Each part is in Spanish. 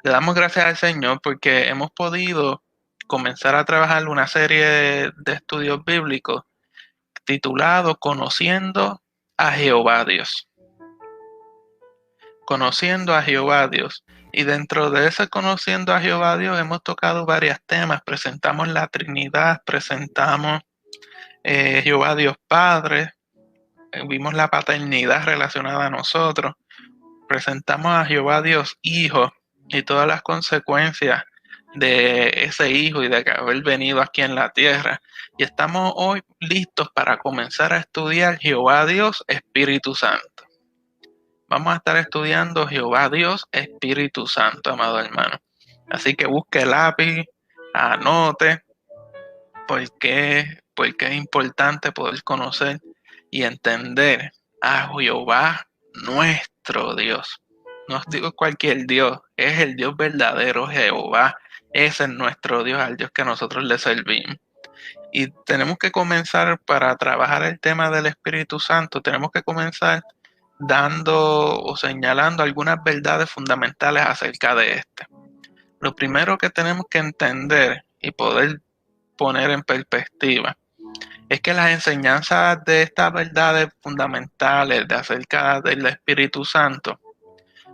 Le damos gracias al Señor porque hemos podido comenzar a trabajar una serie de estudios bíblicos titulado Conociendo a Jehová Dios. Conociendo a Jehová Dios. Y dentro de ese Conociendo a Jehová Dios hemos tocado varios temas. Presentamos la Trinidad, presentamos Jehová Dios Padre, vimos la paternidad relacionada a nosotros, presentamos a Jehová Dios Hijo y todas las consecuencias de ese hijo y de haber venido aquí en la tierra. Y estamos hoy listos para comenzar a estudiar Jehová Dios Espíritu Santo. Vamos a estar estudiando Jehová Dios Espíritu Santo, amado hermano. Así que busque el lápiz, anote, porque es importante poder conocer y entender a Jehová nuestro Dios. No digo cualquier Dios, es el Dios verdadero, Jehová. Ese es nuestro Dios, al Dios que nosotros le servimos. Y tenemos que comenzar para trabajar el tema del Espíritu Santo, tenemos que comenzar dando o señalando algunas verdades fundamentales acerca de este. Lo primero que tenemos que entender y poder poner en perspectiva es que las enseñanzas de estas verdades fundamentales de acerca del Espíritu Santo,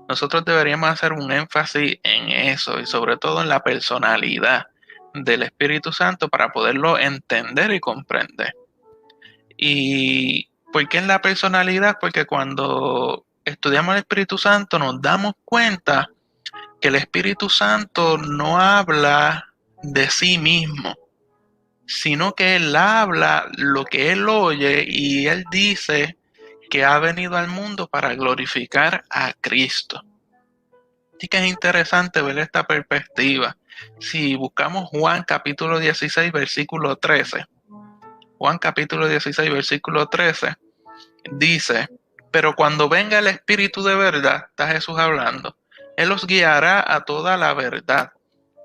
nosotros deberíamos hacer un énfasis en eso y sobre todo en la personalidad del Espíritu Santo para poderlo entender y comprender. ¿Y por qué en la personalidad? Porque cuando estudiamos el Espíritu Santo nos damos cuenta que el Espíritu Santo no habla de sí mismo, sino que él habla lo que él oye y él dice que ha venido al mundo para glorificar a Cristo. Así que es interesante ver esta perspectiva. Si buscamos Juan capítulo 16, versículo 13, Juan capítulo 16, versículo 13, dice, pero cuando venga el Espíritu de verdad, está Jesús hablando, Él os guiará a toda la verdad,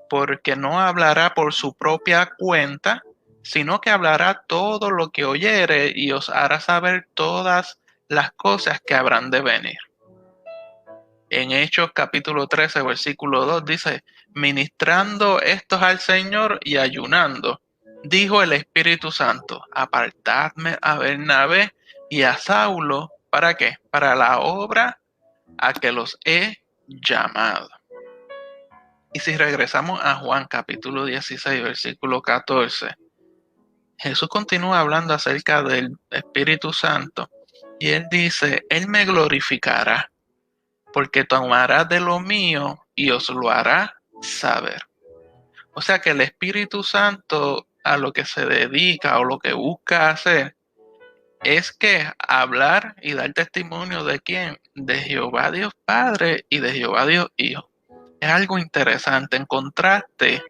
porque no hablará por su propia cuenta, sino que hablará todo lo que oyere y os hará saber todas las cosas que habrán de venir. En Hechos capítulo 13, versículo 2 dice, ministrando estos al Señor y ayunando, dijo el Espíritu Santo, apartadme a Bernabé y a Saulo, ¿para qué? Para la obra a que los he llamado. Y si regresamos a Juan capítulo 16, versículo 14, Jesús continúa hablando acerca del Espíritu Santo y él dice, Él me glorificará porque tomará de lo mío y os lo hará saber. O sea que el Espíritu Santo a lo que se dedica o lo que busca hacer es que hablar y dar testimonio de quién, de Jehová Dios Padre y de Jehová Dios Hijo. Es algo interesante en contraste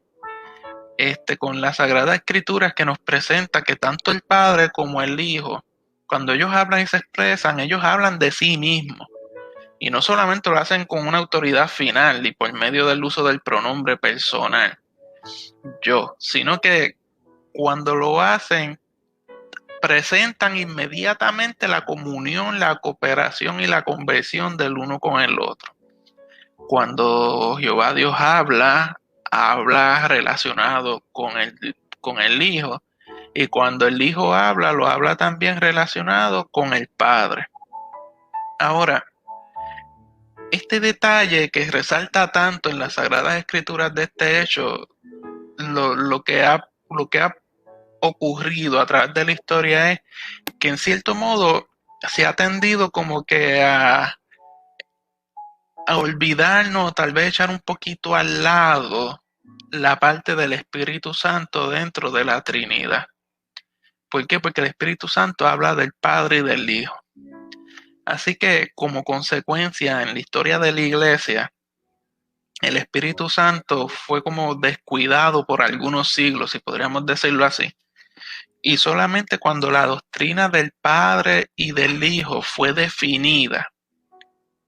con las Sagradas Escrituras que nos presenta que tanto el Padre como el Hijo, cuando ellos hablan y se expresan, ellos hablan de sí mismos. Y no solamente lo hacen con una autoridad final y por medio del uso del pronombre personal, yo, sino que cuando lo hacen, presentan inmediatamente la comunión, la cooperación y la conversión del uno con el otro. Cuando Jehová Dios habla relacionado con el Hijo, y cuando el Hijo habla, lo habla también relacionado con el Padre. Ahora, este detalle que resalta tanto en las Sagradas Escrituras de este hecho, lo que ha ocurrido a través de la historia es que en cierto modo se ha tendido como que a olvidarnos, tal vez echar un poquito al lado la parte del Espíritu Santo dentro de la Trinidad. ¿Por qué? Porque el Espíritu Santo habla del Padre y del Hijo. Así que como consecuencia en la historia de la iglesia, el Espíritu Santo fue como descuidado por algunos siglos, si podríamos decirlo así. Y solamente cuando la doctrina del Padre y del Hijo fue definida,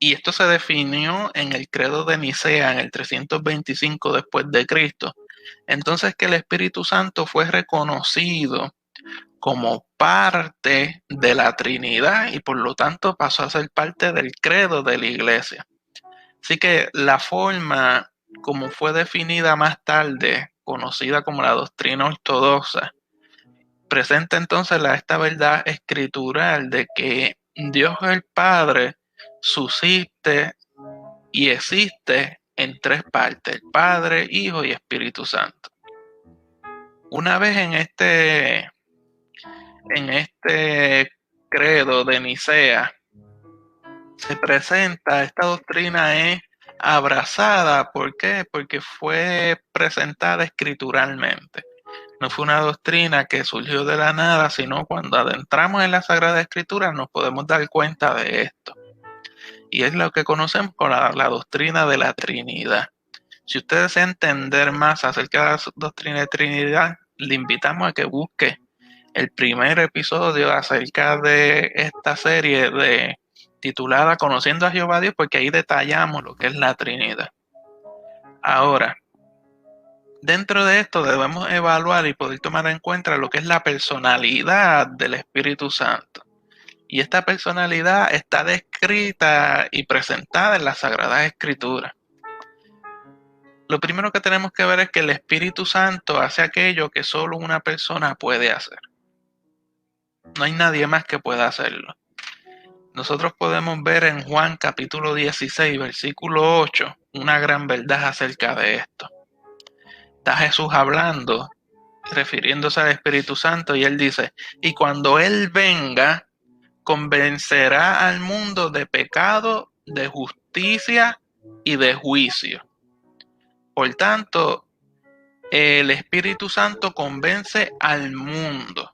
y esto se definió en el credo de Nicea en el 325 después de Cristo, entonces que el Espíritu Santo fue reconocido como parte de la Trinidad y por lo tanto pasó a ser parte del credo de la iglesia. Así que la forma como fue definida más tarde, conocida como la doctrina ortodoxa, presenta entonces esta verdad escritural de que Dios el Padre subsiste y existe en tres partes: el Padre, Hijo y Espíritu Santo. Una vez en este credo de Nicea se presenta, esta doctrina es abrazada. ¿Por qué? Porque fue presentada escrituralmente. No fue una doctrina que surgió de la nada, sino cuando adentramos en la Sagrada Escritura nos podemos dar cuenta de esto. Y es lo que conocemos como la doctrina de la Trinidad. Si usted desea entender más acerca de la doctrina de Trinidad, le invitamos a que busque el primer episodio acerca de esta serie titulada Conociendo a Jehová Dios, porque ahí detallamos lo que es la Trinidad. Ahora, dentro de esto debemos evaluar y poder tomar en cuenta lo que es la personalidad del Espíritu Santo. Y esta personalidad está descrita y presentada en las Sagradas Escrituras. Lo primero que tenemos que ver es que el Espíritu Santo hace aquello que solo una persona puede hacer. No hay nadie más que pueda hacerlo. Nosotros podemos ver en Juan capítulo 16, versículo 8, una gran verdad acerca de esto. Está Jesús hablando, refiriéndose al Espíritu Santo, y él dice: y cuando Él venga, convencerá al mundo de pecado, de justicia y de juicio. Por tanto, el Espíritu Santo convence al mundo.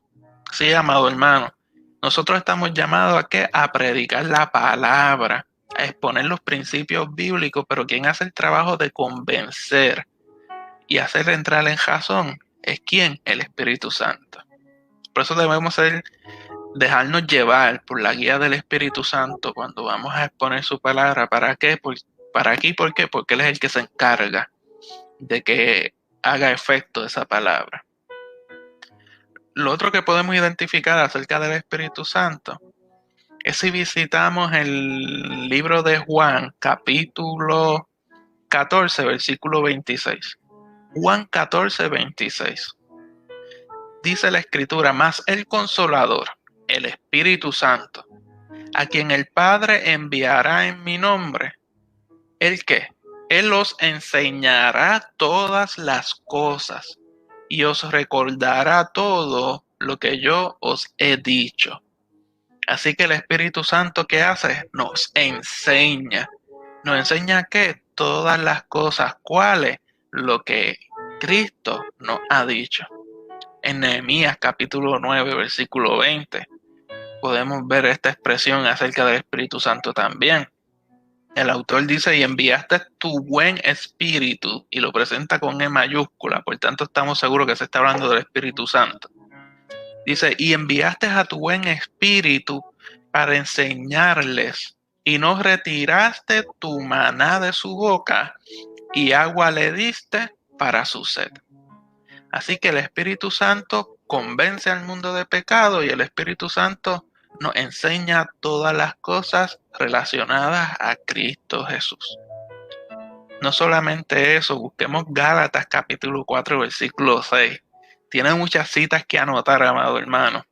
Sí, amado hermano, nosotros estamos llamados ¿a qué? A predicar la palabra, a exponer los principios bíblicos, pero quien hace el trabajo de convencer y hacer entrar en razón es ¿quién? El Espíritu Santo. Por eso debemos dejarnos llevar por la guía del Espíritu Santo cuando vamos a exponer su palabra. ¿Para qué? ¿Para aquí? ¿Por qué? Porque Él es el que se encarga de que haga efecto esa palabra. Lo otro que podemos identificar acerca del Espíritu Santo es si visitamos el libro de Juan, capítulo 14, versículo 26. Juan 14, 26. Dice la Escritura: mas el Consolador, el Espíritu Santo, a quien el Padre enviará en mi nombre, ¿el qué? Él os enseñará todas las cosas y os recordará todo lo que yo os he dicho. Así que el Espíritu Santo, ¿qué hace? Nos enseña. ¿Nos enseña qué? Todas las cosas. ¿Cuáles? Lo que Cristo nos ha dicho. En Nehemías capítulo 9, versículo 20, podemos ver esta expresión acerca del Espíritu Santo también. El autor dice: y enviaste tu buen espíritu, y lo presenta con E mayúscula, por tanto estamos seguros que se está hablando del Espíritu Santo. Dice: y enviaste a tu buen espíritu para enseñarles, y no retiraste tu maná de su boca, y agua le diste para su sed. Así que el Espíritu Santo convence al mundo de pecado, y el Espíritu Santo nos enseña todas las cosas relacionadas a Cristo Jesús. No solamente eso, busquemos Gálatas capítulo 4, versículo 6. Tiene muchas citas que anotar, amado hermano,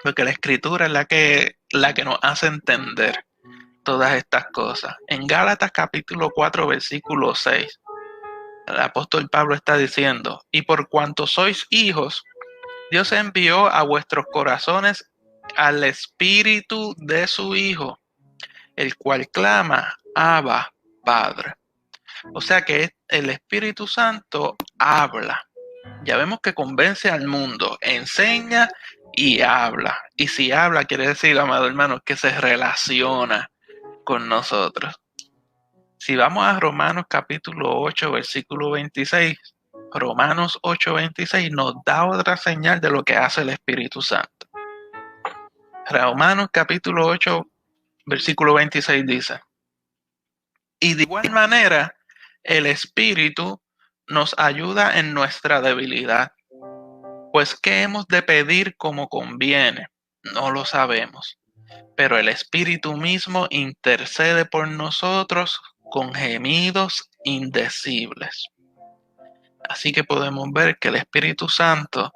porque la Escritura es la que nos hace entender todas estas cosas. En Gálatas capítulo 4, versículo 6, el apóstol Pablo está diciendo: y por cuanto sois hijos, Dios envió a vuestros corazones al Espíritu de su Hijo, el cual clama: Abba, Padre. O sea que el Espíritu Santo habla. Ya vemos que convence al mundo, enseña y habla. Y si habla, quiere decir, amado hermano, que se relaciona con nosotros. Si vamos a Romanos capítulo 8, versículo 26, Romanos 8, 26 nos da otra señal de lo que hace el Espíritu Santo. Romanos capítulo 8, versículo 26 dice: y de igual manera, el Espíritu nos ayuda en nuestra debilidad. Pues ¿qué hemos de pedir como conviene? No lo sabemos. Pero el Espíritu mismo intercede por nosotros con gemidos indecibles. Así que podemos ver que el Espíritu Santo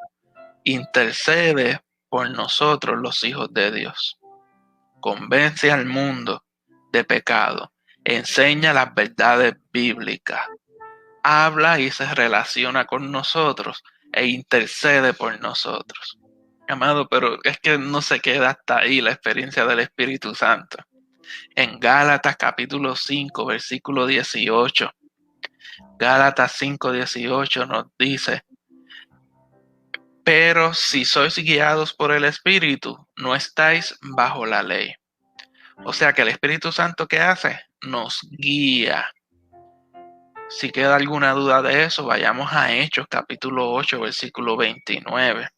intercede por nosotros, los hijos de Dios. Convence al mundo de pecado, enseña las verdades bíblicas, habla y se relaciona con nosotros e intercede por nosotros. Amado, pero es que no se queda hasta ahí la experiencia del Espíritu Santo. En Gálatas capítulo 5, versículo 18, Gálatas 5:18 nos dice: pero si sois guiados por el Espíritu, no estáis bajo la ley. O sea que el Espíritu Santo, ¿qué hace? Nos guía. Si queda alguna duda de eso, vayamos a Hechos capítulo 8, versículo 29.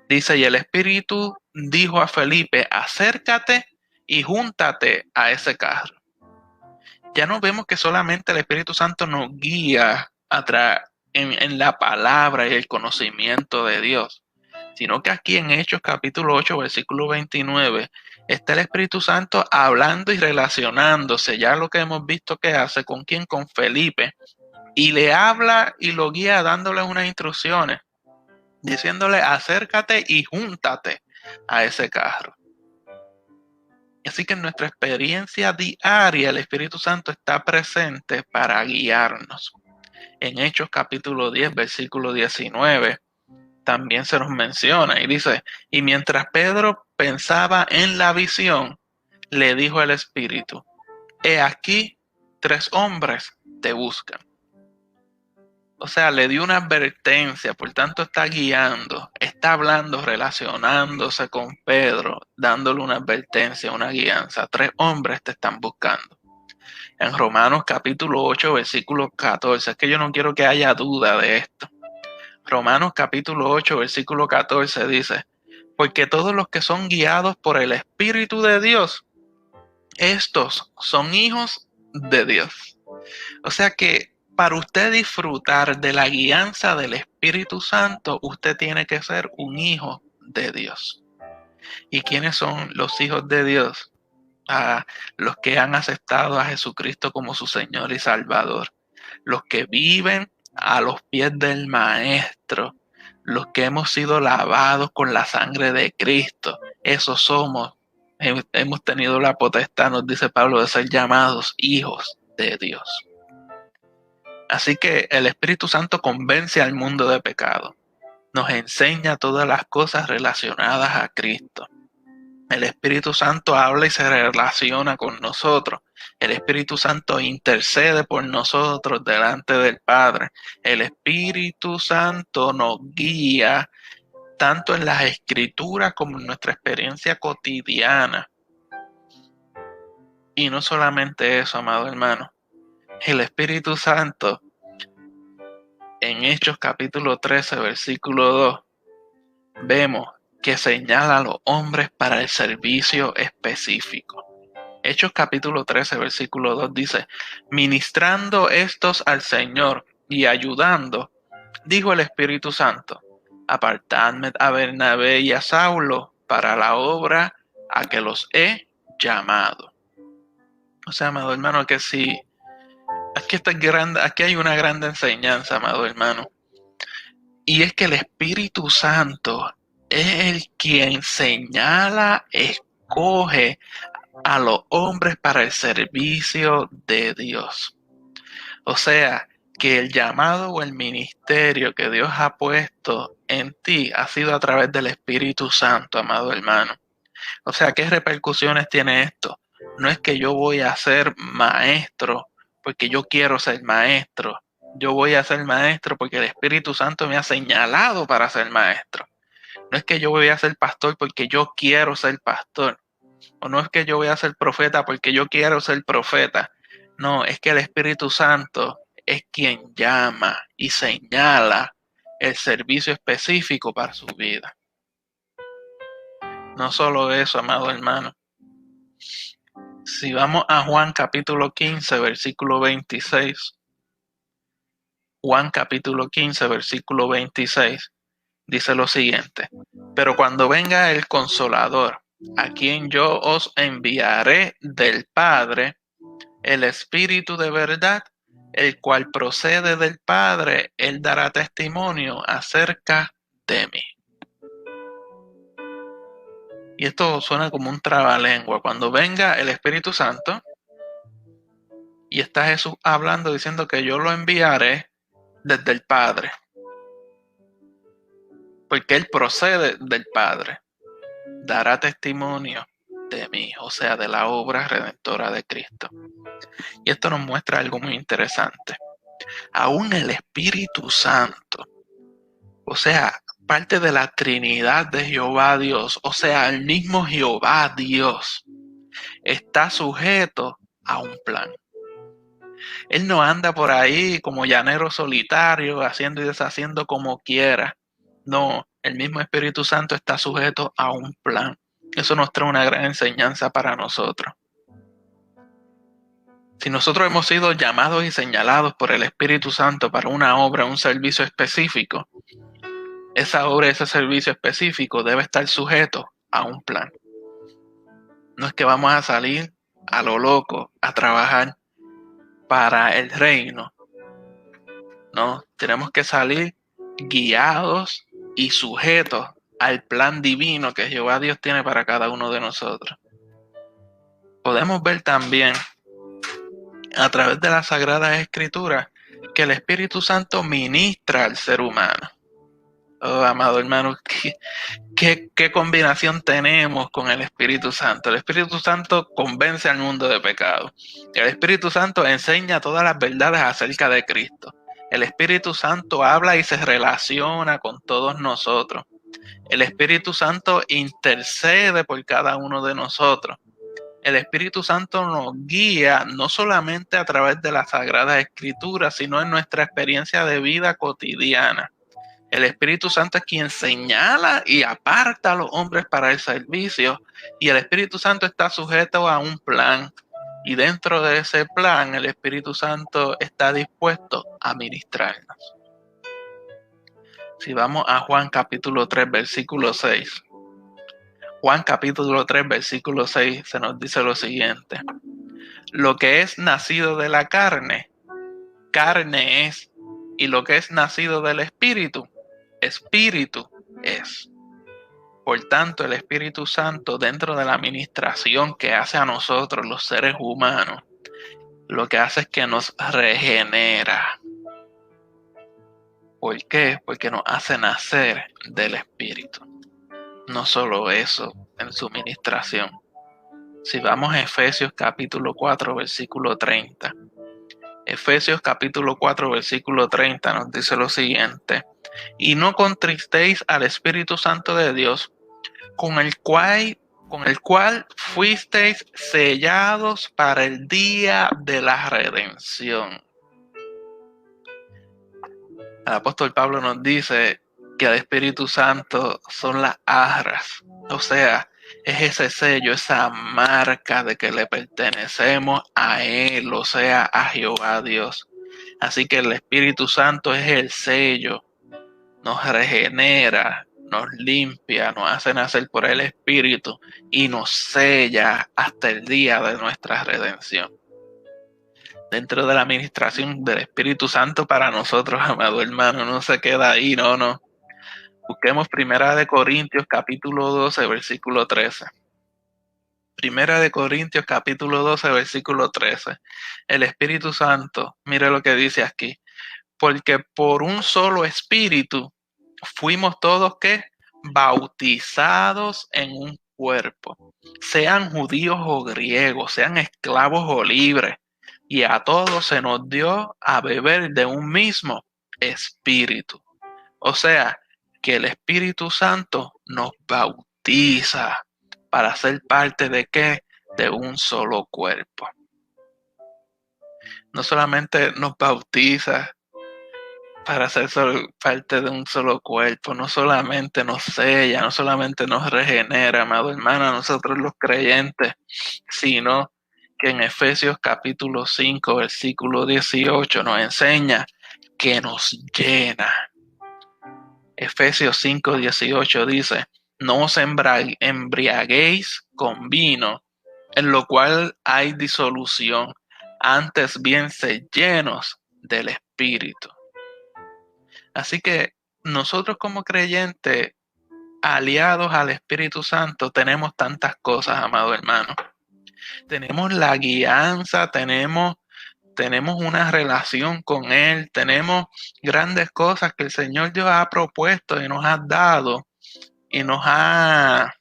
Dice: y el Espíritu dijo a Felipe, acércate y júntate a ese carro. Ya no vemos que solamente el Espíritu Santo nos guía en la palabra y el conocimiento de Dios, sino que aquí en Hechos capítulo 8, versículo 29, está el Espíritu Santo hablando y relacionándose, ya lo que hemos visto que hace, ¿con quién? Con Felipe, y le habla y lo guía dándole unas instrucciones, diciéndole acércate y júntate a ese carro. Así que en nuestra experiencia diaria el Espíritu Santo está presente para guiarnos. En Hechos capítulo 10, versículo 19, también se nos menciona y dice: y mientras Pedro pensaba en la visión, le dijo el Espíritu: he aquí, 3 hombres te buscan. O sea, le dio una advertencia, por tanto está guiando, está hablando, relacionándose con Pedro, dándole una advertencia, una guianza. 3 hombres te están buscando. En Romanos capítulo 8, versículo 14, es que yo no quiero que haya duda de esto. Romanos capítulo 8, versículo 14 dice: porque todos los que son guiados por el Espíritu de Dios, estos son hijos de Dios. O sea que para usted disfrutar de la guianza del Espíritu Santo, usted tiene que ser un hijo de Dios. ¿Y quiénes son los hijos de Dios? Los que han aceptado a Jesucristo como su Señor y Salvador. Los que viven a los pies del Maestro. Los que hemos sido lavados con la sangre de Cristo. Esos somos. Hemos tenido la potestad, nos dice Pablo, de ser llamados hijos de Dios. Así que el Espíritu Santo convence al mundo de pecado, nos enseña todas las cosas relacionadas a Cristo. El Espíritu Santo habla y se relaciona con nosotros. El Espíritu Santo intercede por nosotros delante del Padre. El Espíritu Santo nos guía tanto en las Escrituras como en nuestra experiencia cotidiana. Y no solamente eso, amado hermano. El Espíritu Santo, en Hechos capítulo 13, versículo 2, vemos que señala a los hombres para el servicio específico. Hechos capítulo 13, versículo 2 dice: ministrando estos al Señor y ayudando, dijo el Espíritu Santo: apartadme a Bernabé y a Saulo para la obra a que los he llamado. O sea, amado hermano, que sí. Aquí hay una grande enseñanza, amado hermano. Y es que el Espíritu Santo es el quien señala, escoge a los hombres para el servicio de Dios. O sea, que el llamado o el ministerio que Dios ha puesto en ti ha sido a través del Espíritu Santo, amado hermano. O sea, ¿qué repercusiones tiene esto? No es que yo voy a ser maestro porque yo quiero ser maestro. Yo voy a ser maestro porque el Espíritu Santo me ha señalado para ser maestro. No es que yo voy a ser pastor porque yo quiero ser pastor. O no es que yo voy a ser profeta porque yo quiero ser profeta. No, es que el Espíritu Santo es quien llama y señala el servicio específico para su vida. No solo eso, amado hermano. Si vamos a Juan capítulo 15, versículo 26. Juan capítulo 15, versículo 26, dice lo siguiente: pero cuando venga el Consolador, a quien yo os enviaré del Padre, el Espíritu de verdad, el cual procede del Padre, él dará testimonio acerca de mí. Y esto suena como un trabalengua. Cuando venga el Espíritu Santo y está Jesús hablando diciendo que yo lo enviaré desde el Padre, porque él procede del Padre, dará testimonio de mí, o sea, de la obra redentora de Cristo. Y esto nos muestra algo muy interesante. Aún el Espíritu Santo, o sea, parte de la Trinidad de Jehová Dios, o sea, el mismo Jehová Dios, está sujeto a un plan. Él no anda por ahí como llanero solitario, haciendo y deshaciendo como quiera. No, el mismo Espíritu Santo está sujeto a un plan. Eso nos trae una gran enseñanza para nosotros. Si nosotros hemos sido llamados y señalados por el Espíritu Santo para una obra, un servicio específico, esa obra, ese servicio específico debe estar sujeto a un plan. No es que vamos a salir a lo loco a trabajar para el reino. No, tenemos que salir guiados y sujetos al plan divino que Jehová Dios tiene para cada uno de nosotros. Podemos ver también a través de las Sagradas Escrituras que el Espíritu Santo ministra al ser humano. Oh, amado hermano, ¿qué combinación tenemos con el Espíritu Santo? El Espíritu Santo convence al mundo de pecado. El Espíritu Santo enseña todas las verdades acerca de Cristo. El Espíritu Santo habla y se relaciona con todos nosotros. El Espíritu Santo intercede por cada uno de nosotros. El Espíritu Santo nos guía no solamente a través de las Sagradas Escrituras, sino en nuestra experiencia de vida cotidiana. El Espíritu Santo es quien señala y aparta a los hombres para el servicio, y el Espíritu Santo está sujeto a un plan, y dentro de ese plan el Espíritu Santo está dispuesto a ministrarnos. Si vamos a Juan capítulo 3, versículo 6. Juan capítulo 3, versículo 6 se nos dice lo siguiente: lo que es nacido de la carne, carne es, y lo que es nacido del Espíritu, Espíritu es. Por tanto, el Espíritu Santo, dentro de la administración que hace a nosotros, los seres humanos, lo que hace es que nos regenera. ¿Por qué? Porque nos hace nacer del Espíritu. No solo eso, en su ministración. Si vamos a Efesios capítulo 4, versículo 30. Efesios capítulo 4, versículo 30 nos dice lo siguiente: y no contristéis al Espíritu Santo de Dios, con el cual fuisteis sellados para el día de la redención. El apóstol Pablo nos dice que el Espíritu Santo son las arras, o sea, es ese sello, esa marca de que le pertenecemos a Él, o sea, a Jehová Dios. Así que el Espíritu Santo es el sello, nos regenera, nos limpia, nos hace nacer por el Espíritu y nos sella hasta el día de nuestra redención. Dentro de la administración del Espíritu Santo para nosotros, amado hermano, no se queda ahí, no. Busquemos Primera de Corintios capítulo 12, versículo 13. Primera de Corintios capítulo 12, versículo 13. El Espíritu Santo, mire lo que dice aquí: porque por un solo Espíritu fuimos todos ¿qué? Bautizados en un cuerpo, sean judíos o griegos, sean esclavos o libres, y a todos se nos dio a beber de un mismo espíritu. O sea, que el Espíritu Santo nos bautiza para ser parte de ¿qué? De un solo cuerpo. No solamente nos bautiza para ser parte de un solo cuerpo, no solamente nos sella, no solamente nos regenera, amado hermano, a nosotros los creyentes, sino que en Efesios capítulo 5, versículo 18 nos enseña que nos llena. Efesios 5, 18 dice: no os embriaguéis con vino, en lo cual hay disolución, antes bien sed llenos del Espíritu. Así que nosotros como creyentes, aliados al Espíritu Santo, tenemos tantas cosas, amado hermano. Tenemos la guianza, tenemos una relación con Él, tenemos grandes cosas que el Señor Dios ha propuesto y nos ha dado y nos ha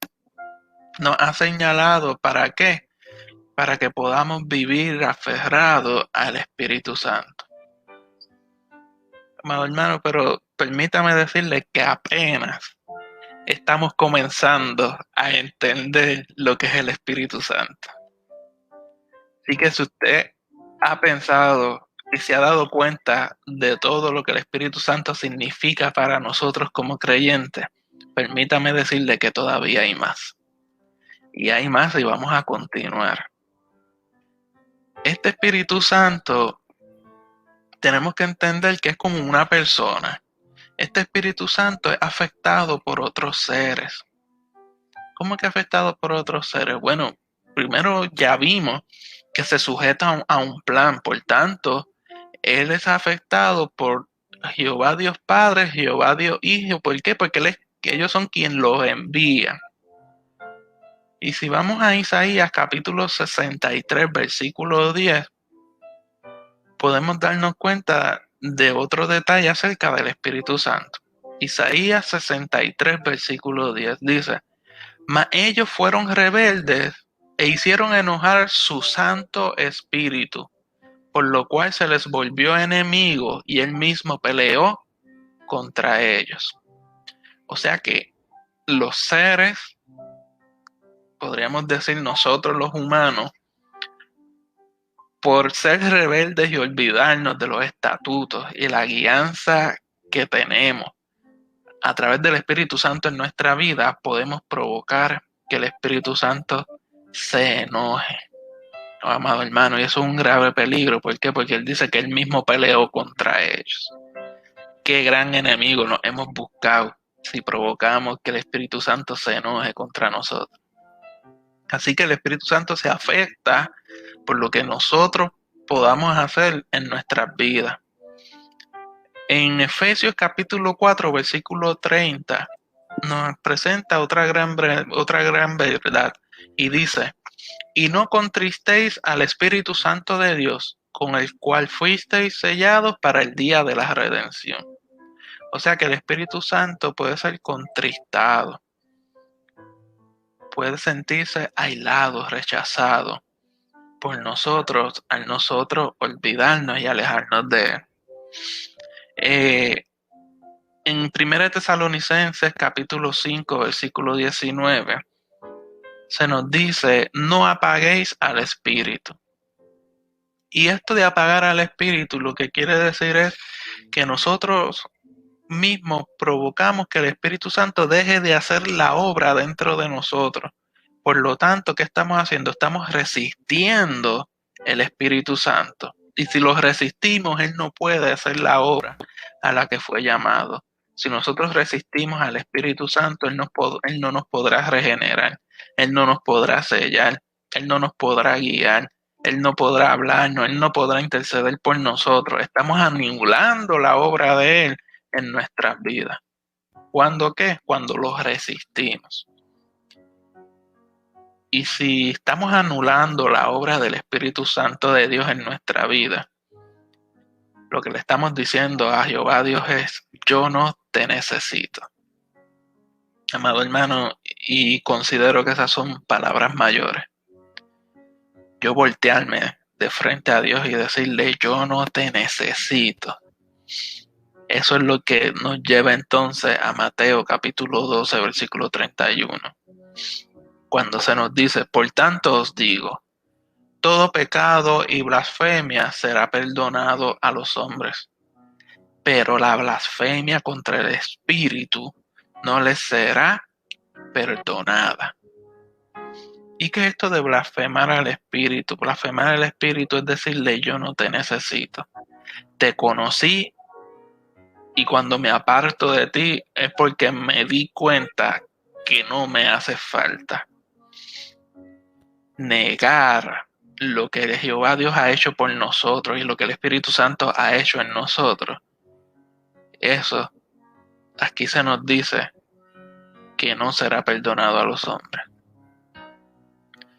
señalado. ¿Para qué? Para que podamos vivir aferrados al Espíritu Santo. Amado hermano, pero permítame decirle que apenas estamos comenzando a entender lo que es el Espíritu Santo. Así que si usted ha pensado y se ha dado cuenta de todo lo que el Espíritu Santo significa para nosotros como creyentes, permítame decirle que todavía hay más. Y hay más y vamos a continuar. Este Espíritu Santo tenemos que entender que es como una persona. Este Espíritu Santo es afectado por otros seres. ¿Cómo que afectado por otros seres? Bueno, primero ya vimos que se sujeta a un plan, por tanto, Él es afectado por Jehová Dios Padre, Jehová Dios Hijo. ¿Por qué? Porque ellos son quien los envía. Y si vamos a Isaías capítulo 63, versículo 10, podemos darnos cuenta de otro detalle acerca del Espíritu Santo. Isaías 63, versículo 10 dice: mas ellos fueron rebeldes e hicieron enojar su Santo Espíritu, por lo cual se les volvió enemigo y él mismo peleó contra ellos. O sea que los seres, podríamos decir nosotros los humanos, por ser rebeldes y olvidarnos de los estatutos y la guianza que tenemos a través del Espíritu Santo en nuestra vida, podemos provocar que el Espíritu Santo se enoje. Oh, amado hermano, y eso es un grave peligro. ¿Por qué? Porque él dice que él mismo peleó contra ellos. Qué gran enemigo nos hemos buscado si provocamos que el Espíritu Santo se enoje contra nosotros. Así que el Espíritu Santo se afecta por lo que nosotros podamos hacer en nuestras vidas. En Efesios capítulo 4, versículo 30, nos presenta otra gran verdad y dice: y no contristéis al Espíritu Santo de Dios, con el cual fuisteis sellados para el día de la redención. O sea que el Espíritu Santo puede ser contristado, puede sentirse aislado, rechazado por nosotros, al nosotros olvidarnos y alejarnos de él. En 1 Tesalonicenses capítulo 5, versículo 19, se nos dice: no apaguéis al Espíritu. Y esto de apagar al Espíritu lo que quiere decir es que nosotros mismos provocamos que el Espíritu Santo deje de hacer la obra dentro de nosotros. Por lo tanto, ¿qué estamos haciendo? Estamos resistiendo el Espíritu Santo. Y si lo resistimos, Él no puede hacer la obra a la que fue llamado. Si nosotros resistimos al Espíritu Santo, Él no nos podrá regenerar, Él no nos podrá sellar, Él no nos podrá guiar, Él no podrá hablarnos, Él no podrá interceder por nosotros. Estamos anulando la obra de Él en nuestras vidas. ¿Cuándo qué? Cuando lo resistimos. Y si estamos anulando la obra del Espíritu Santo de Dios en nuestra vida, lo que le estamos diciendo a Jehová Dios es: yo no te necesito. Amado hermano, y considero que esas son palabras mayores. Yo voltearme de frente a Dios y decirle: yo no te necesito. Eso es lo que nos lleva entonces a Mateo capítulo 12, versículo 31. Cuando se nos dice: por tanto os digo, todo pecado y blasfemia será perdonado a los hombres, pero la blasfemia contra el Espíritu no les será perdonada. ¿Y qué es esto de blasfemar al Espíritu? Blasfemar al Espíritu es decirle: yo no te necesito. Te conocí y cuando me aparto de ti es porque me di cuenta que no me hace falta. Negar lo que Jehová Dios ha hecho por nosotros y lo que el Espíritu Santo ha hecho en nosotros, eso aquí se nos dice que no será perdonado a los hombres.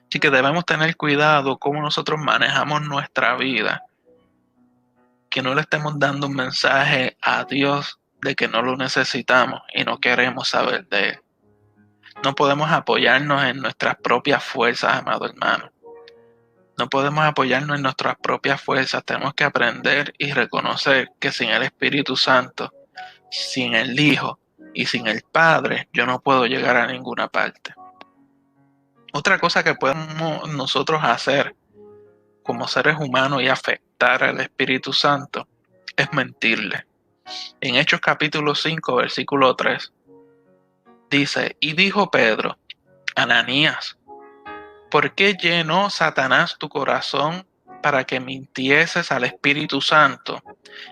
Así que debemos tener cuidado cómo nosotros manejamos nuestra vida, que no le estemos dando un mensaje a Dios de que no lo necesitamos y no queremos saber de Él. No podemos apoyarnos en nuestras propias fuerzas, amado hermano. No podemos apoyarnos en nuestras propias fuerzas. Tenemos que aprender y reconocer que sin el Espíritu Santo, sin el Hijo y sin el Padre, yo no puedo llegar a ninguna parte. Otra cosa que podemos nosotros hacer como seres humanos y afectar al Espíritu Santo es mentirle. En Hechos capítulo 5, versículo 3, dice, y dijo Pedro, Ananías, ¿por qué llenó Satanás tu corazón para que mintieses al Espíritu Santo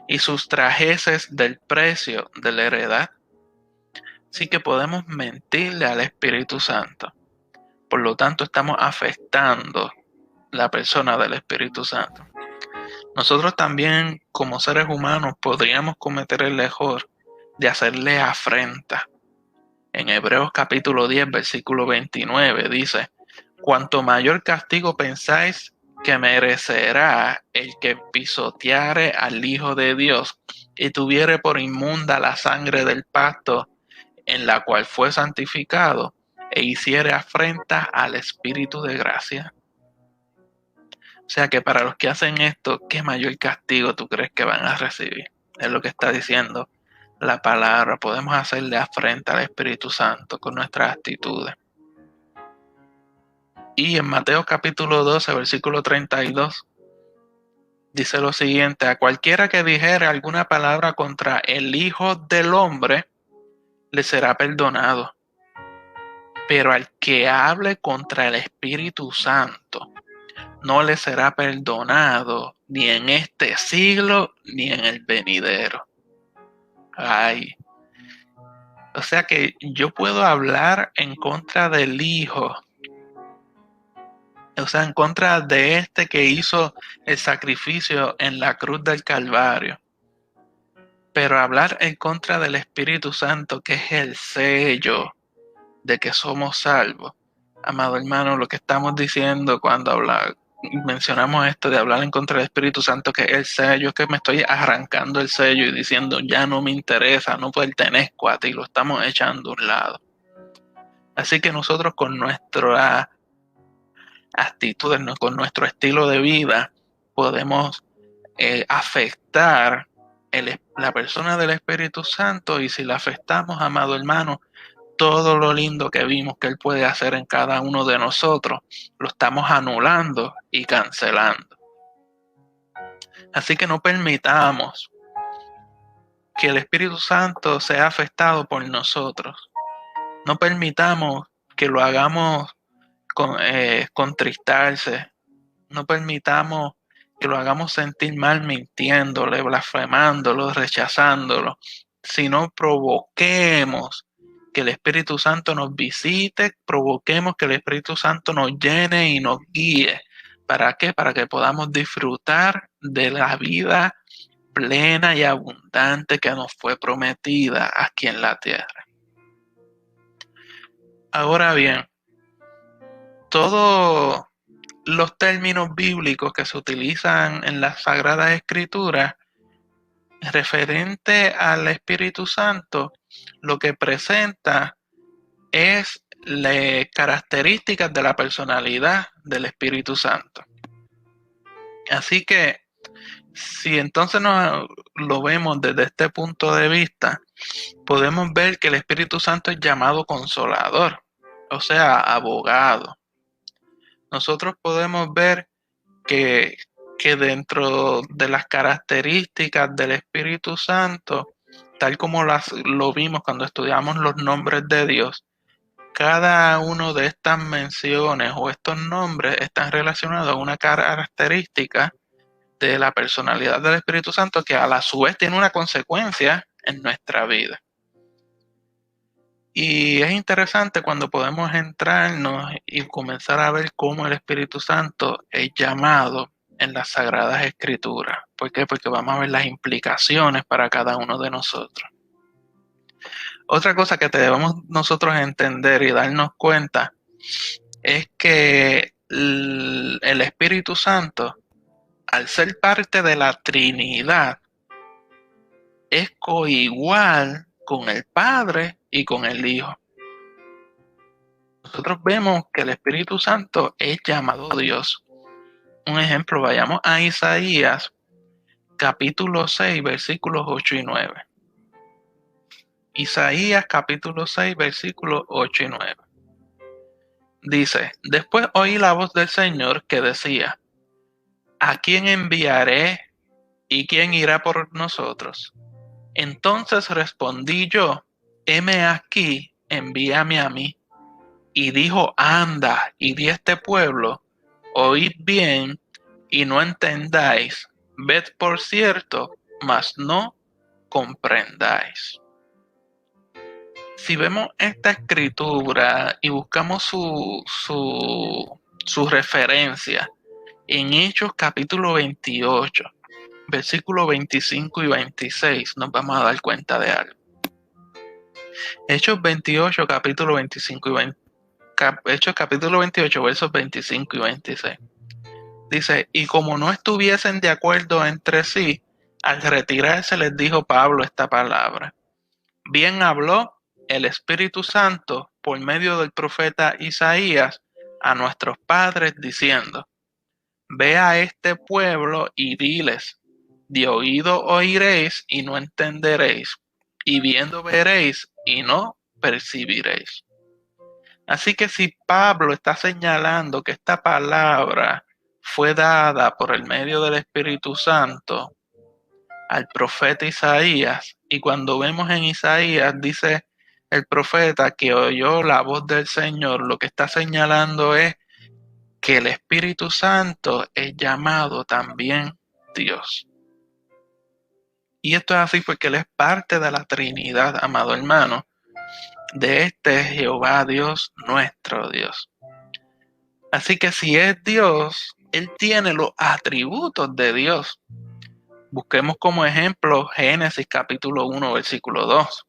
y sustrajeses del precio de la heredad? Así que podemos mentirle al Espíritu Santo. Por lo tanto, estamos afectando la persona del Espíritu Santo. Nosotros también, como seres humanos, podríamos cometer el error de hacerle afrenta. En Hebreos capítulo 10, versículo 29, dice, cuanto mayor castigo pensáis que merecerá el que pisoteare al Hijo de Dios y tuviere por inmunda la sangre del pacto en la cual fue santificado e hiciere afrenta al Espíritu de gracia. O sea que para los que hacen esto, ¿qué mayor castigo tú crees que van a recibir? Es lo que está diciendo la palabra. Podemos hacerle afrenta al Espíritu Santo con nuestras actitudes. Y en Mateo capítulo 12, versículo 32, dice lo siguiente, a cualquiera que dijere alguna palabra contra el Hijo del Hombre, le será perdonado. Pero al que hable contra el Espíritu Santo, no le será perdonado ni en este siglo ni en el venidero. Ay. O sea que yo puedo hablar en contra del Hijo. O sea, en contra de este que hizo el sacrificio en la cruz del Calvario. Pero hablar en contra del Espíritu Santo, que es el sello de que somos salvos. Amado hermano, lo que estamos diciendo cuando mencionamos esto de hablar en contra del Espíritu Santo, que es el sello, es que me estoy arrancando el sello y diciendo, ya no me interesa, no pertenezco a ti, lo estamos echando a un lado. Así que nosotros con nuestra actitudes, con nuestro estilo de vida, podemos afectar la persona del Espíritu Santo, y si la afectamos, amado hermano, todo lo lindo que vimos que Él puede hacer en cada uno de nosotros, lo estamos anulando y cancelando. Así que no permitamos que el Espíritu Santo sea afectado por nosotros. No permitamos que lo hagamos contristarse. No permitamos que lo hagamos sentir mal mintiéndole, blasfemándolo, rechazándolo, sino provoquemos que el Espíritu Santo nos visite, provoquemos que el Espíritu Santo nos llene y nos guíe. ¿Para qué? Para que podamos disfrutar de la vida plena y abundante que nos fue prometida aquí en la tierra. Ahora bien, todos los términos bíblicos que se utilizan en las Sagradas Escrituras referente al Espíritu Santo, lo que presenta es las características de la personalidad del Espíritu Santo. Así que si entonces lo vemos desde este punto de vista, podemos ver que el Espíritu Santo es llamado consolador, o sea, abogado. Nosotros podemos ver que dentro de las características del Espíritu Santo, tal como lo vimos cuando estudiamos los nombres de Dios, cada uno de estas menciones o estos nombres están relacionados a una característica de la personalidad del Espíritu Santo que a la su vez tiene una consecuencia en nuestra vida. Y es interesante cuando podemos entrarnos y comenzar a ver cómo el Espíritu Santo es llamado en las Sagradas Escrituras. ¿Por qué? Porque vamos a ver las implicaciones para cada uno de nosotros. Otra cosa que debemos nosotros entender y darnos cuenta es que el Espíritu Santo, al ser parte de la Trinidad, es coigual con el Padre y con el Hijo. Nosotros vemos que el Espíritu Santo es llamado Dios. Un ejemplo, vayamos a Isaías, capítulo 6, versículos 8 y 9. Isaías, capítulo 6, versículos 8 y 9. Dice, después oí la voz del Señor que decía, ¿a quién enviaré y quién irá por nosotros? Entonces respondí yo, heme aquí, envíame a mí. Y dijo, anda, y di a este pueblo, oíd bien y no entendáis, ved por cierto, mas no comprendáis. Si vemos esta escritura y buscamos su referencia en Hechos capítulo 28, versículos 25 y 26, nos vamos a dar cuenta de algo. Hechos 28, capítulo 25 y 20, Hechos capítulo 28, versos 25 y 26. Dice, y como no estuviesen de acuerdo entre sí, al retirarse les dijo Pablo esta palabra. Bien habló el Espíritu Santo por medio del profeta Isaías a nuestros padres diciendo, ve a este pueblo y diles, de oído oiréis y no entenderéis, y viendo veréis y no percibiréis. Así que si Pablo está señalando que esta palabra fue dada por el medio del Espíritu Santo al profeta Isaías, y cuando vemos en Isaías dice el profeta que oyó la voz del Señor, lo que está señalando es que el Espíritu Santo es llamado también Dios. Y esto es así porque Él es parte de la Trinidad, amado hermano, de este Jehová Dios, nuestro Dios. Así que si es Dios, Él tiene los atributos de Dios. Busquemos como ejemplo Génesis capítulo 1, versículo 2.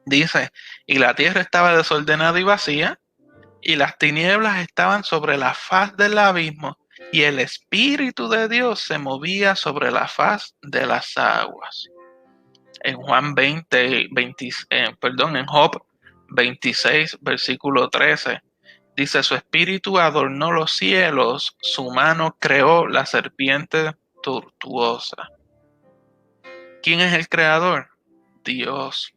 Dice, y la tierra estaba desordenada y vacía, y las tinieblas estaban sobre la faz del abismo, y el Espíritu de Dios se movía sobre la faz de las aguas. En Juan 20, en Job 26, versículo 13, dice, su espíritu adornó los cielos, su mano creó la serpiente tortuosa. ¿Quién es el creador? Dios.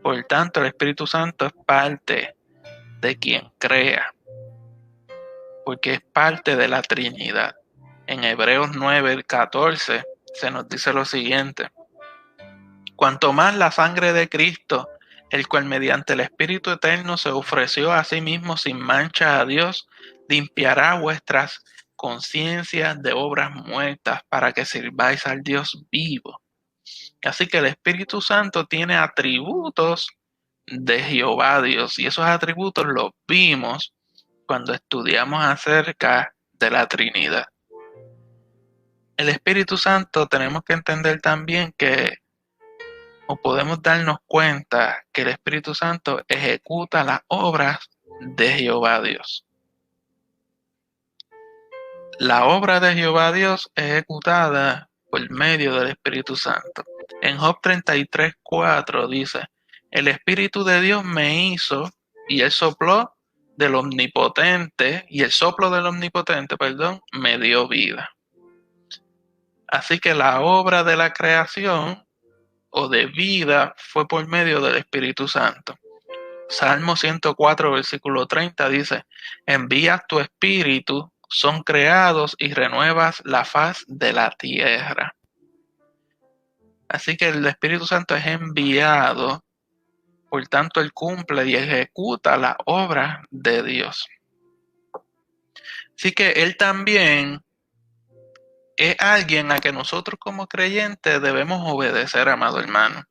Por tanto, el Espíritu Santo es parte de quien crea, porque es parte de la Trinidad. En Hebreos 9, 14 se nos dice lo siguiente, cuanto más la sangre de Cristo, el cual mediante el Espíritu Eterno se ofreció a sí mismo sin mancha a Dios, limpiará vuestras conciencias de obras muertas para que sirváis al Dios vivo. Así que el Espíritu Santo tiene atributos de Jehová Dios, y esos atributos los vimos cuando estudiamos acerca de la Trinidad. El Espíritu Santo tenemos que entender también que, o podemos darnos cuenta que el Espíritu Santo ejecuta las obras de Jehová Dios. La obra de Jehová Dios es ejecutada por medio del Espíritu Santo. En Job 33, 4 dice, el Espíritu de Dios me hizo y el soplo del Omnipotente, me dio vida. Así que la obra de la creación o de vida fue por medio del Espíritu Santo. Salmo 104, versículo 30 dice, envías tu espíritu, son creados y renuevas la faz de la tierra. Así que el Espíritu Santo es enviado, por tanto Él cumple y ejecuta la obra de Dios. Así que Él también es alguien a que nosotros como creyentes debemos obedecer, amado hermano.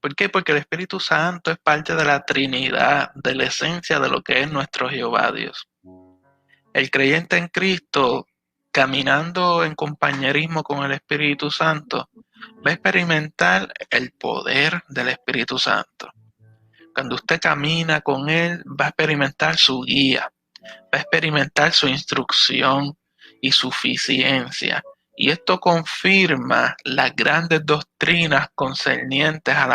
¿Por qué? Porque el Espíritu Santo es parte de la Trinidad, de la esencia de lo que es nuestro Jehová Dios. El creyente en Cristo, caminando en compañerismo con el Espíritu Santo, va a experimentar el poder del Espíritu Santo. Cuando usted camina con Él, va a experimentar su guía, va a experimentar su instrucción y suficiencia. Y esto confirma las grandes doctrinas concernientes a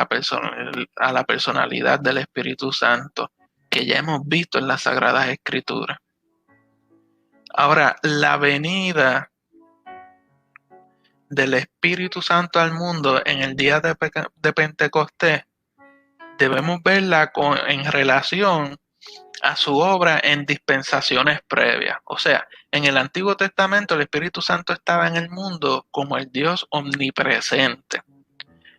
la personalidad del Espíritu Santo que ya hemos visto en las Sagradas Escrituras. Ahora, la venida del Espíritu Santo al mundo en el día de Pentecostés debemos verla en relación a su obra en dispensaciones previas. O sea, en el Antiguo Testamento el Espíritu Santo estaba en el mundo como el Dios omnipresente.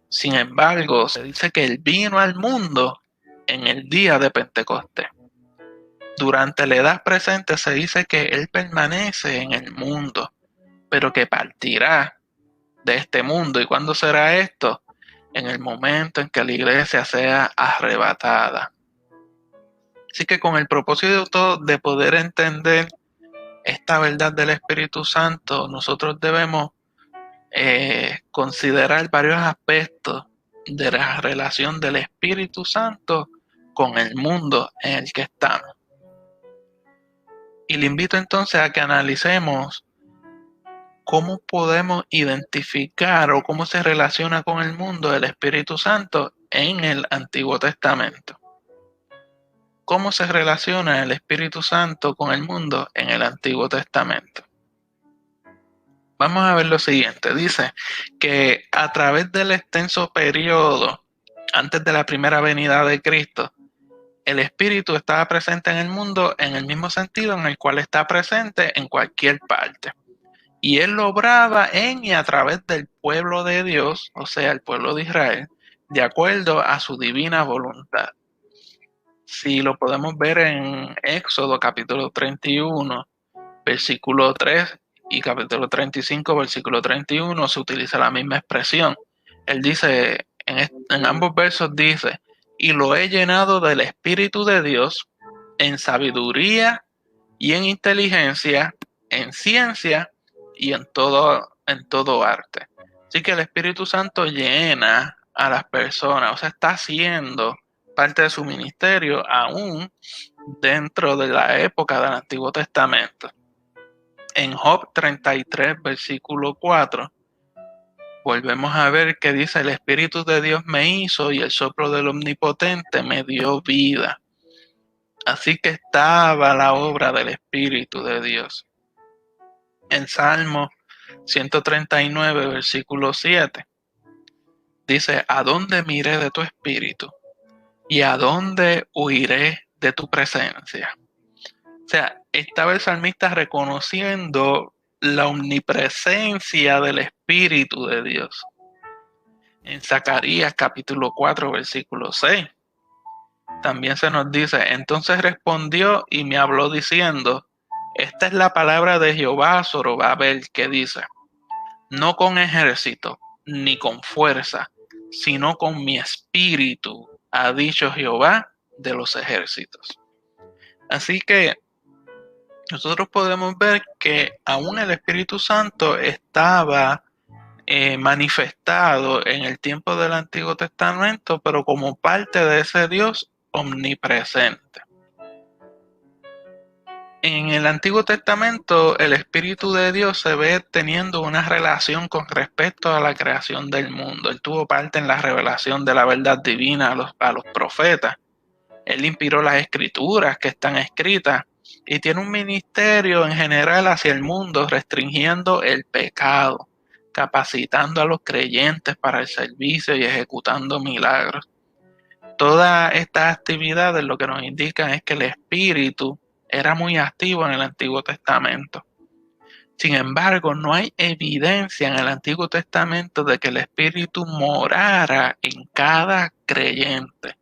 Sin embargo, se dice que Él vino al mundo en el día de Pentecostés. Durante la edad presente se dice que Él permanece en el mundo, pero que partirá de este mundo. ¿Y cuándo será esto? En el momento en que la iglesia sea arrebatada. Así que con el propósito de poder entender esta verdad del Espíritu Santo, nosotros debemos considerar varios aspectos de la relación del Espíritu Santo con el mundo en el que estamos. Y le invito entonces a que analicemos cómo podemos identificar o cómo se relaciona con el mundo el Espíritu Santo en el Antiguo Testamento. ¿Cómo se relaciona el Espíritu Santo con el mundo en el Antiguo Testamento? Vamos a ver lo siguiente. Dice que a través del extenso periodo antes de la primera venida de Cristo, el Espíritu estaba presente en el mundo en el mismo sentido en el cual está presente en cualquier parte. Y Él obraba en y a través del pueblo de Dios, o sea, el pueblo de Israel, de acuerdo a su divina voluntad. Si lo podemos ver en Éxodo capítulo 31, versículo 3 y capítulo 35, versículo 31, se utiliza la misma expresión. Él dice, en ambos versos dice, y lo he llenado del Espíritu de Dios en sabiduría y en inteligencia, en ciencia y en todo arte. Así que el Espíritu Santo llena a las personas, o sea, está haciendo parte de su ministerio aún dentro de la época del Antiguo Testamento. En Job 33, versículo 4, volvemos a ver que dice, el Espíritu de Dios me hizo y el soplo del Omnipotente me dio vida. Así que estaba la obra del Espíritu de Dios. En Salmo 139, versículo 7, dice, ¿a dónde miré de tu espíritu? ¿Y a dónde huiré de tu presencia? O sea, estaba el salmista reconociendo la omnipresencia del Espíritu de Dios. En Zacarías capítulo 4, versículo 6, también se nos dice, entonces respondió y me habló diciendo, esta es la palabra de Jehová Zorobabel que dice, no con ejército ni con fuerza, sino con mi espíritu, ha dicho Jehová de los ejércitos. Así que nosotros podemos ver que aún el Espíritu Santo estaba manifestado en el tiempo del Antiguo Testamento, pero como parte de ese Dios omnipresente. En el Antiguo Testamento, el Espíritu de Dios se ve teniendo una relación con respecto a la creación del mundo. Él tuvo parte en la revelación de la verdad divina a los profetas. Él inspiró las escrituras que están escritas y tiene un ministerio en general hacia el mundo, restringiendo el pecado, capacitando a los creyentes para el servicio y ejecutando milagros. Todas estas actividades lo que nos indican es que el Espíritu era muy activo en el Antiguo Testamento. Sin embargo, no hay evidencia en el Antiguo Testamento de que el Espíritu morara en cada creyente,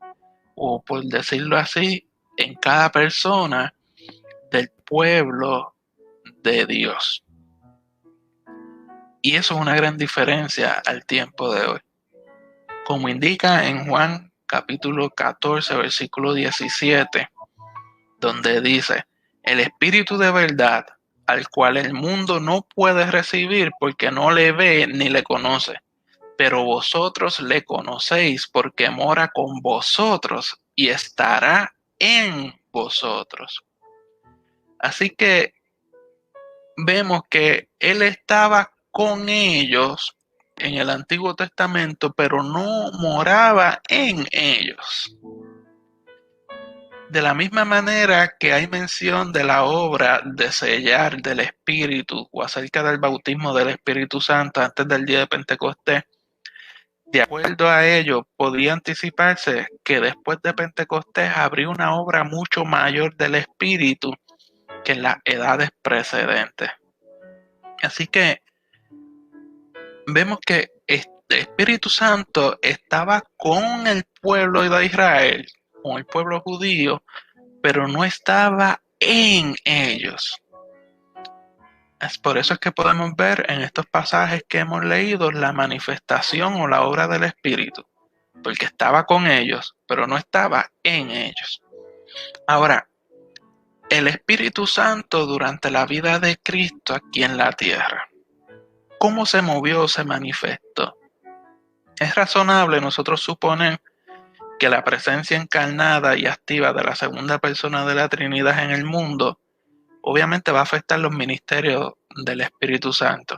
o por decirlo así, en cada persona del pueblo de Dios. Y eso es una gran diferencia al tiempo de hoy. como indica en Juan capítulo 14, versículo 17, donde dice: el Espíritu de verdad, al cual el mundo no puede recibir porque no le ve ni le conoce, pero vosotros le conocéis porque mora con vosotros y estará en vosotros. Así que vemos que Él estaba con ellos en el Antiguo Testamento, pero no moraba en ellos. De la misma manera que hay mención de la obra de sellar del Espíritu o acerca del bautismo del Espíritu Santo antes del día de Pentecostés, de acuerdo a ello, podía anticiparse que después de Pentecostés habría una obra mucho mayor del Espíritu que en las edades precedentes. Así que vemos que el Espíritu Santo estaba con el pueblo de Israel, con el pueblo judío, pero no estaba en ellos. Es por eso es que podemos ver en estos pasajes que hemos leído la manifestación o la obra del Espíritu, porque estaba con ellos, pero no estaba en ellos. Ahora, el Espíritu Santo durante la vida de Cristo aquí en la tierra, ¿cómo se movió o se manifestó? Es razonable nosotros suponer que la presencia encarnada y activa de la segunda persona de la Trinidad en el mundo obviamente va a afectar los ministerios del Espíritu Santo.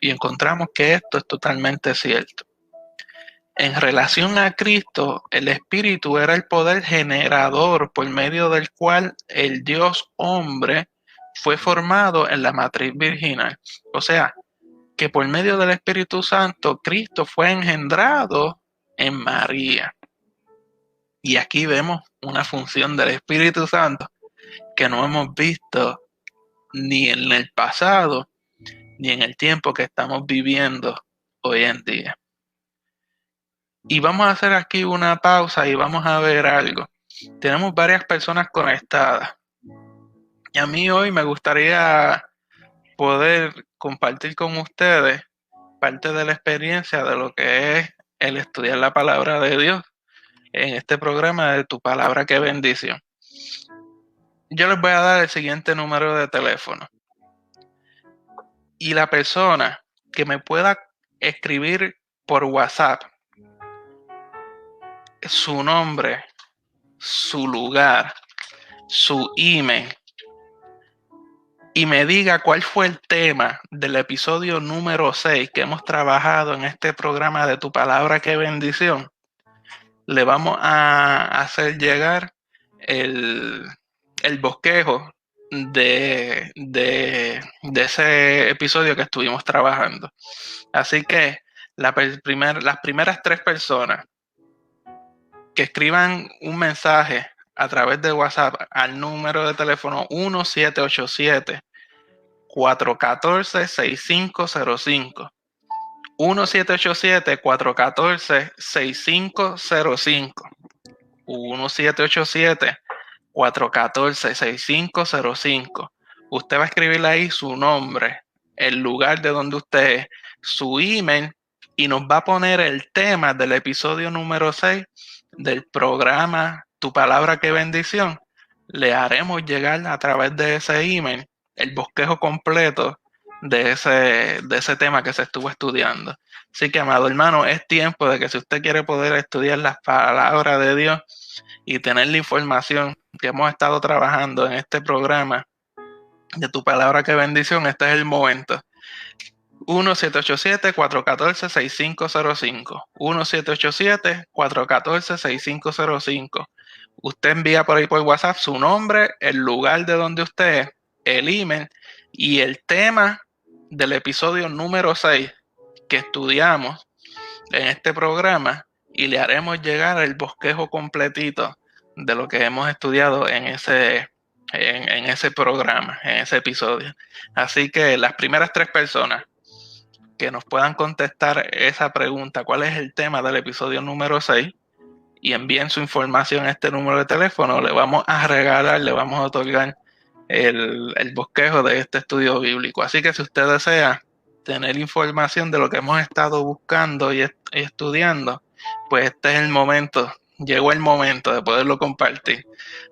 Y encontramos que esto es totalmente cierto. En relación a Cristo, el Espíritu era el poder generador por medio del cual el Dios hombre fue formado en la matriz virginal. O sea, que por medio del Espíritu Santo, Cristo fue engendrado en María. Y aquí vemos una función del Espíritu Santo que no hemos visto ni en el pasado, ni en el tiempo que estamos viviendo hoy en día. Y vamos a hacer aquí una pausa y vamos a ver algo. Tenemos varias personas conectadas. Y a mí hoy me gustaría poder compartir con ustedes parte de la experiencia de lo que es el estudiar la palabra de Dios en este programa de Tu Palabra, Qué Bendición. Yo les voy a dar el siguiente número de teléfono. Y la persona que me pueda escribir por WhatsApp su nombre, su lugar, su email y me diga cuál fue el tema del episodio número 6 que hemos trabajado en este programa de Tu Palabra, Qué Bendición, le vamos a hacer llegar el bosquejo de ese episodio que estuvimos trabajando. Así que las primeras 3 personas que escriban un mensaje a través de WhatsApp al número de teléfono 1787-414-6505. 1787-414-6505. 1787-414-6505. Usted va a escribirle ahí su nombre, el lugar de donde usted es, su email y nos va a poner el tema del episodio número 6 del programa Tu Palabra, Qué Bendición. Le haremos llegar a través de ese email el bosquejo completo de ese tema que se estuvo estudiando. Así que, amado hermano, es tiempo de que si usted quiere poder estudiar las palabras de Dios y tener la información que hemos estado trabajando en este programa de Tu Palabra, Qué Bendición, este es el momento. 1787-414-6505. 1787-414-6505. Usted envía por ahí por WhatsApp su nombre, el lugar de donde usted es, el email y el tema del episodio número 6 que estudiamos en este programa y le haremos llegar el bosquejo completito de lo que hemos estudiado en ese programa, en ese episodio. Así que las primeras 3 personas que nos puedan contestar esa pregunta, ¿cuál es el tema del episodio número 6? Y envíen su información a este número de teléfono, le vamos a regalar, le vamos a otorgar el bosquejo de este estudio bíblico. Así que si usted desea tener información de lo que hemos estado buscando y estudiando, pues este es el momento, llegó el momento de poderlo compartir.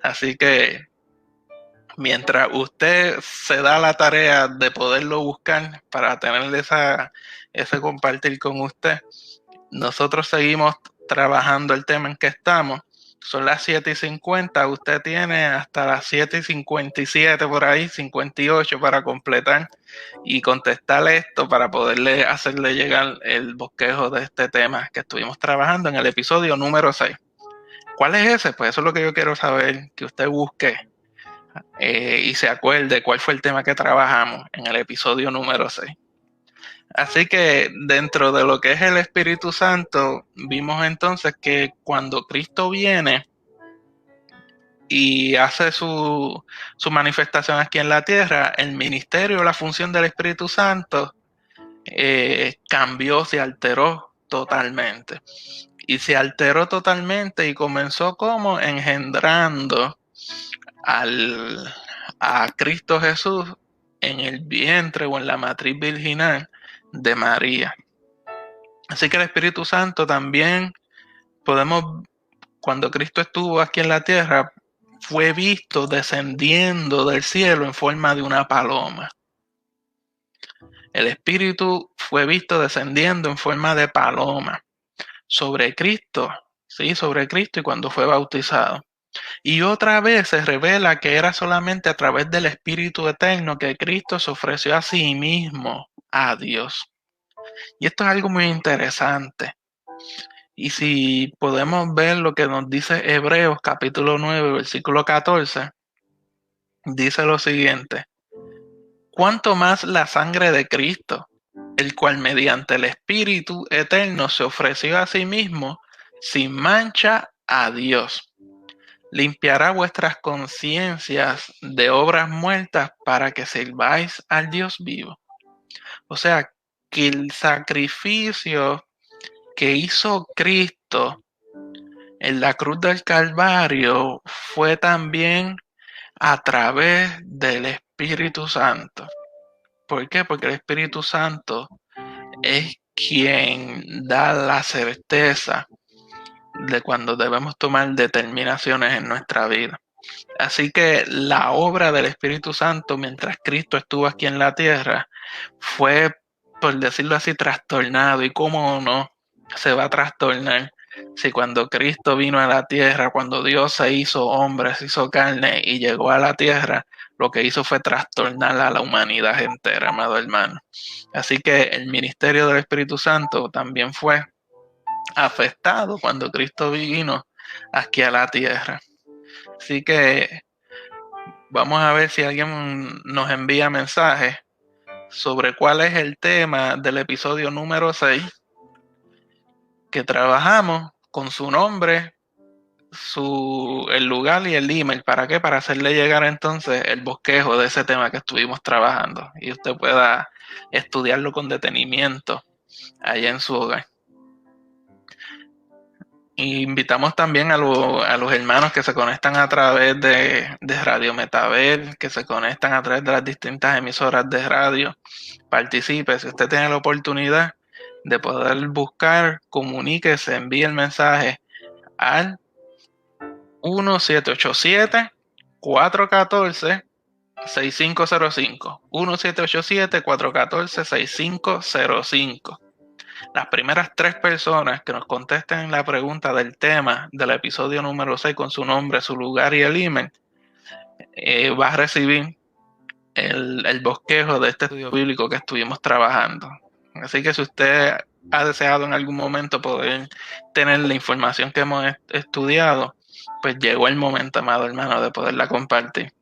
Así que mientras usted se da la tarea de poderlo buscar para tener ese compartir con usted, nosotros seguimos trabajando el tema en que estamos. Son las 7:50, usted tiene hasta las 7:57 por ahí, 58 para completar y contestar esto para poderle hacerle llegar el bosquejo de este tema que estuvimos trabajando en el episodio número 6. ¿Cuál es ese? Pues eso es lo que yo quiero saber, que usted busque y se acuerde cuál fue el tema que trabajamos en el episodio número 6. Así que dentro de lo que es el Espíritu Santo, vimos entonces que cuando Cristo viene y hace su manifestación aquí en la tierra, el ministerio, la función del Espíritu Santo cambió, se alteró totalmente. Y se alteró totalmente y comenzó como engendrando a Cristo Jesús en el vientre o en la matriz virginal de María. Así que el Espíritu Santo también podemos, cuando Cristo estuvo aquí en la tierra, fue visto descendiendo del cielo en forma de una paloma. El Espíritu fue visto descendiendo en forma de paloma sobre Cristo, sí, sobre Cristo y cuando fue bautizado. Y otra vez se revela que era solamente a través del Espíritu Eterno que Cristo se ofreció a sí mismo a Dios. Y esto es algo muy interesante. Y si podemos ver lo que nos dice Hebreos capítulo 9, versículo 14, dice lo siguiente: ¿cuánto más la sangre de Cristo, el cual mediante el Espíritu Eterno se ofreció a sí mismo sin mancha a Dios, limpiará vuestras conciencias de obras muertas para que sirváis al Dios vivo? O sea, que el sacrificio que hizo Cristo en la cruz del Calvario fue también a través del Espíritu Santo. ¿Por qué? Porque el Espíritu Santo es quien da la certeza de cuando debemos tomar determinaciones en nuestra vida. Así que la obra del Espíritu Santo mientras Cristo estuvo aquí en la tierra fue, por decirlo así, trastornado. ¿Y cómo no se va a trastornar si cuando Cristo vino a la tierra, cuando Dios se hizo hombre, se hizo carne y llegó a la tierra, lo que hizo fue trastornar a la humanidad entera, amado hermano? Así que el ministerio del Espíritu Santo también fue afectado cuando Cristo vino aquí a la tierra. Así que vamos a ver si alguien nos envía mensajes sobre cuál es el tema del episodio número 6 que trabajamos con su nombre, el lugar y el email. ¿Para qué? Para hacerle llegar entonces el bosquejo de ese tema que estuvimos trabajando y usted pueda estudiarlo con detenimiento allá en su hogar. Y invitamos también a los hermanos que se conectan a través de Radio Metabel, que se conectan a través de las distintas emisoras de radio. Participe, si usted tiene la oportunidad de poder buscar, comuníquese, envíe el mensaje al 1787-414-6505. 1787-414-6505. Las primeras 3 personas que nos contesten la pregunta del tema del episodio número 6 con su nombre, su lugar y el email, va a recibir el bosquejo de este estudio bíblico que estuvimos trabajando. Así que si usted ha deseado en algún momento poder tener la información que hemos estudiado, pues llegó el momento, amado hermano, de poderla compartir.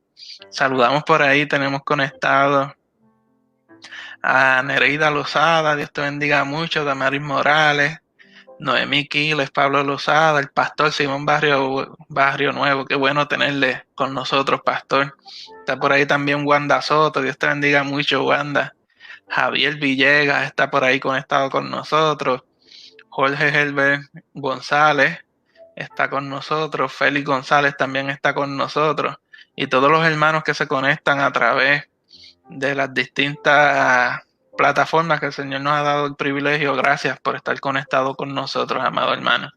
Saludamos por ahí, tenemos conectado a Nereida Lozada, Dios te bendiga mucho, Damaris Morales, Noemí Quiles, Pablo Lozada, el pastor Simón Barrio Nuevo, qué bueno tenerle con nosotros, pastor. Está por ahí también Wanda Soto, Dios te bendiga mucho, Wanda. Javier Villegas está por ahí conectado con nosotros. Jorge Helber González está con nosotros. Félix González también está con nosotros. Y todos los hermanos que se conectan a través de las distintas plataformas que el Señor nos ha dado el privilegio. Gracias por estar conectado con nosotros, amado hermano.